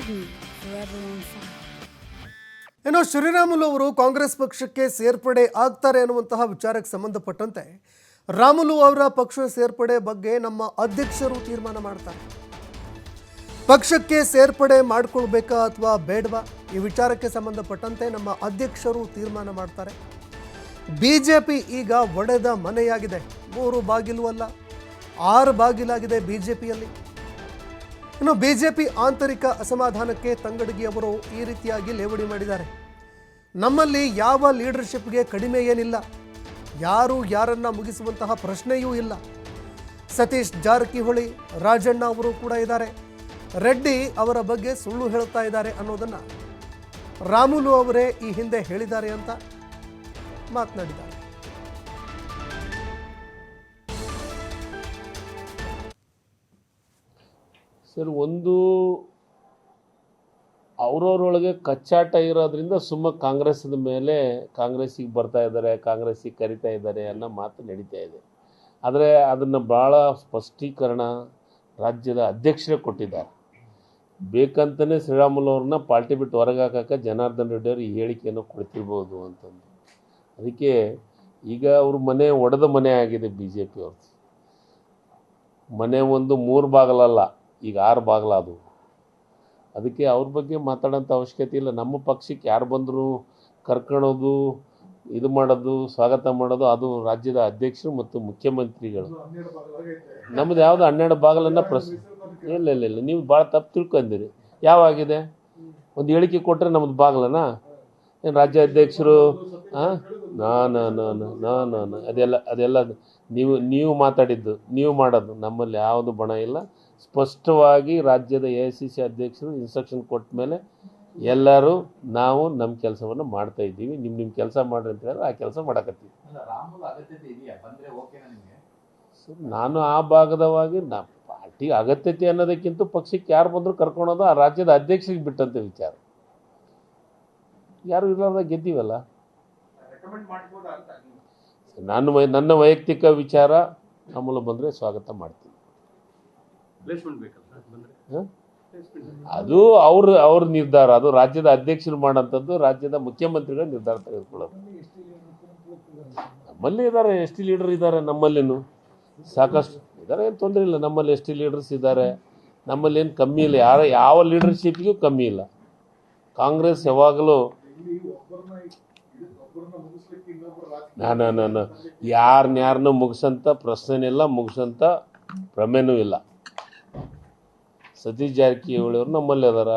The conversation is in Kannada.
me forever on fire. ಇನ್ನು ಶ್ರೀರಾಮುಲು ಅವರು ಕಾಂಗ್ರೆಸ್ ಪಕ್ಷಕ್ಕೆ ಸೇರ್ಪಡೆ ಆಗ್ತಾರೆ ಅನ್ನುವಂತಹ ವಿಚಾರಕ್ಕೆ ಸಂಬಂಧಪಟ್ಟಂತೆ ರಾಮುಲು ಅವರ ಪಕ್ಷ ಸೇರ್ಪಡೆ ಬಗ್ಗೆ ನಮ್ಮ ಅಧ್ಯಕ್ಷರು ತೀರ್ಮಾನ ಮಾಡ್ತಾರೆ. ಪಕ್ಷಕ್ಕೆ ಸೇರ್ಪಡೆ ಮಾಡಿಕೊಳ್ಬೇಕಾ ಅಥವಾ ಬೇಡವಾ ಈ ವಿಚಾರಕ್ಕೆ ಸಂಬಂಧಪಟ್ಟಂತೆ ನಮ್ಮ ಅಧ್ಯಕ್ಷರು ತೀರ್ಮಾನ ಮಾಡ್ತಾರೆ. ಬಿಜೆಪಿ ಈಗ ಒಡೆದ ಮನೆಯಾಗಿದೆ. 3 ಬಾಗಿಲು ಅಲ್ಲ 6 ಬಾಗಿಲಾಗಿದೆ ಬಿಜೆಪಿಯಲ್ಲಿ. ಇನ್ನು ಬಿಜೆಪಿ ಆಂತರಿಕ ಅಸಮಾಧಾನಕ್ಕೆ ತಂಗಡಗಿ ಅವರು ಈ ರೀತಿಯಾಗಿ ಲೇವಡಿ ಮಾಡಿದ್ದಾರೆ. ನಮ್ಮಲ್ಲಿ ಯಾವ ಲೀಡರ್ಶಿಪ್ಗೆ ಕಡಿಮೆ ಏನಿಲ್ಲ, ಯಾರು ಯಾರನ್ನ ಮುಗಿಸುವಂತಹ ಪ್ರಶ್ನೆಯೂ ಇಲ್ಲ. ಸತೀಶ್ ಜಾರಕಿಹೊಳಿ, ರಾಜಣ್ಣ ಅವರು ಕೂಡ ಇದ್ದಾರೆ. ರೆಡ್ಡಿ ಅವರ ಬಗ್ಗೆ ಸುಳ್ಳು ಹೇಳ್ತಾ ಇದ್ದಾರೆ ಅನ್ನೋದನ್ನ ರಾಮುಲು ಅವರೇ ಈ ಹಿಂದೆ ಹೇಳಿದ್ದಾರೆ ಅಂತ ಮಾತನಾಡಿದ್ದಾರೆ. ಸರ್, ಒಂದು ಅವರವರೊಳಗೆ ಕಚ್ಚಾಟ ಇರೋದ್ರಿಂದ ಕಾಂಗ್ರೆಸ್ದ ಮೇಲೆ ಕಾಂಗ್ರೆಸ್ಸಿಗೆ ಬರ್ತಾ ಇದ್ದಾರೆ, ಕಾಂಗ್ರೆಸ್ಸಿಗೆ ಕರಿತಾ ಇದ್ದಾರೆ ಅನ್ನೋ ಮಾತು ನಡೀತಾ ಇದೆ. ಆದರೆ ಅದನ್ನು ಭಾಳ ಸ್ಪಷ್ಟೀಕರಣ ರಾಜ್ಯದ ಅಧ್ಯಕ್ಷರೇ ಕೊಟ್ಟಿದ್ದಾರೆ. ಬೇಕಂತಲೇ ಶ್ರೀರಾಮುಲು ಅವ್ರನ್ನ ಪಾರ್ಟಿ ಬಿಟ್ಟು ಹೊರಗೆ ಹಾಕೋಕ್ಕೆ ಜನಾರ್ದನ್ ರೆಡ್ಡಿ ಅವರು ಈ ಹೇಳಿಕೆಯನ್ನು ಕೊಡ್ತಿರ್ಬೋದು ಅಂತಂದು. ಅದಕ್ಕೆ ಈಗ ಅವ್ರ ಮನೆ ಒಡೆದ ಮನೆ ಆಗಿದೆ ಬಿ ಜೆ ಪಿ ಅವ್ರದ್ದು. ಮನೆ ಒಂದು 3 ಬಾಗಿಲಲ್ಲ, ಈಗ 6 ಬಾಗಿಲಾದವು. ಅದಕ್ಕೆ ಅವ್ರ ಬಗ್ಗೆ ಮಾತಾಡೋಂಥ ಅವಶ್ಯಕತೆ ಇಲ್ಲ. ನಮ್ಮ ಪಕ್ಷಕ್ಕೆ ಯಾರು ಬಂದರೂ ಕರ್ಕೊಳ್ಳೋದು, ಇದು ಮಾಡೋದು, ಸ್ವಾಗತ ಮಾಡೋದು ಅದು ರಾಜ್ಯದ ಅಧ್ಯಕ್ಷರು ಮತ್ತು ಮುಖ್ಯಮಂತ್ರಿಗಳು. ನಮ್ಮದು ಯಾವುದು 12 ಬಾಗಿಲನ್ನು ಇಲ್ಲ ಇಲ್ಲ ಇಲ್ಲ, ನೀವು ಭಾಳ ತಪ್ಪು ತಿಳ್ಕೊಂಡಿರಿ. ಯಾವಾಗಿದೆ? ಒಂದು ಹೇಳಿಕೆ ಕೊಟ್ಟರೆ ನಮ್ಮದು ಬಾಗಿಲನಾ? ಏನು ರಾಜ್ಯ ಅಧ್ಯಕ್ಷರು? ಅದೆಲ್ಲ ನೀವು ಮಾತಾಡಿದ್ದು, ನೀವು ಮಾಡೋದು. ನಮ್ಮಲ್ಲಿ ಯಾವುದು ಬಣ ಇಲ್ಲ. ಸ್ಪಷ್ಟವಾಗಿ ರಾಜ್ಯದ AICC ಅಧ್ಯಕ್ಷರು ಇನ್ಸ್ಟ್ರಕ್ಷನ್ ಕೊಟ್ಟ ಮೇಲೆ ಎಲ್ಲರೂ ನಾವು ನಮ್ಮ ಕೆಲಸವನ್ನು ಮಾಡ್ತಾ ಇದ್ದೀವಿ. ನಿಮ್ಮ ಕೆಲಸ ಮಾಡ್ರಿ ಅಂತ ಹೇಳಿದ್ರೆ ಆ ಕೆಲಸ ಮಾಡಕತ್ತೀವಿ. ನಾನು ಆ ಭಾಗದವಾಗಿ ಪಾರ್ಟಿ ಅಗತ್ಯತೆ ಅನ್ನೋದಕ್ಕಿಂತ ಪಕ್ಷಕ್ಕೆ ಯಾರು ಬಂದರೂ ಕರ್ಕೊಳೋದು ಆ ರಾಜ್ಯದ ಅಧ್ಯಕ್ಷರಿಗೆ ಬಿಟ್ಟಂತೆ ವಿಚಾರ. ಯಾರು ಇರಲಾರ್ದಾಗ ಗೆದ್ದೀವಲ್ಲ. ನನ್ನ ವೈಯಕ್ತಿಕ ವಿಚಾರ ಅಮೂಲ ಬಂದರೆ ಸ್ವಾಗತ ಮಾಡ್ತೀನಿ. ಅದು ಅವ್ರ ನಿರ್ಧಾರ. ಅದು ರಾಜ್ಯದ ಅಧ್ಯಕ್ಷರು ಮಾಡೋಂಥದ್ದು, ರಾಜ್ಯದ ಮುಖ್ಯಮಂತ್ರಿಗಳ ನಿರ್ಧಾರ ತೆಗೆದುಕೊಳ್ಳೋದು. ನಮ್ಮಲ್ಲಿ ಇದ್ದಾರೆ ST ಲೀಡರ್ ಇದ್ದಾರೆ, ನಮ್ಮಲ್ಲಿನೂ ಸಾಕಷ್ಟು ಇದ್ದಾರೆ, ಏನು ತೊಂದರೆ ಇಲ್ಲ. ನಮ್ಮಲ್ಲಿ ST ಲೀಡರ್ಸ್ ಇದ್ದಾರೆ, ನಮ್ಮಲ್ಲಿ ಏನು ಕಮ್ಮಿ ಇಲ್ಲ. ಯಾವ ಲೀಡರ್ಶಿಪ್ಗೂ ಕಮ್ಮಿ ಇಲ್ಲ. ಕಾಂಗ್ರೆಸ್ ಯಾವಾಗಲೂ ನಾನು ಯಾರನ್ನೂ ಮುಗಿಸಂತ ಪ್ರಶ್ನೆನಿಲ್ಲ, ಮುಗಿಸಂತ ಪ್ರಮೇನೂ ಇಲ್ಲ. ಸತೀಶ್ ಜಾರಕಿಹೊಳಿ ಅವರು ನಮ್ಮಲ್ಲಿ ಅದಾರ.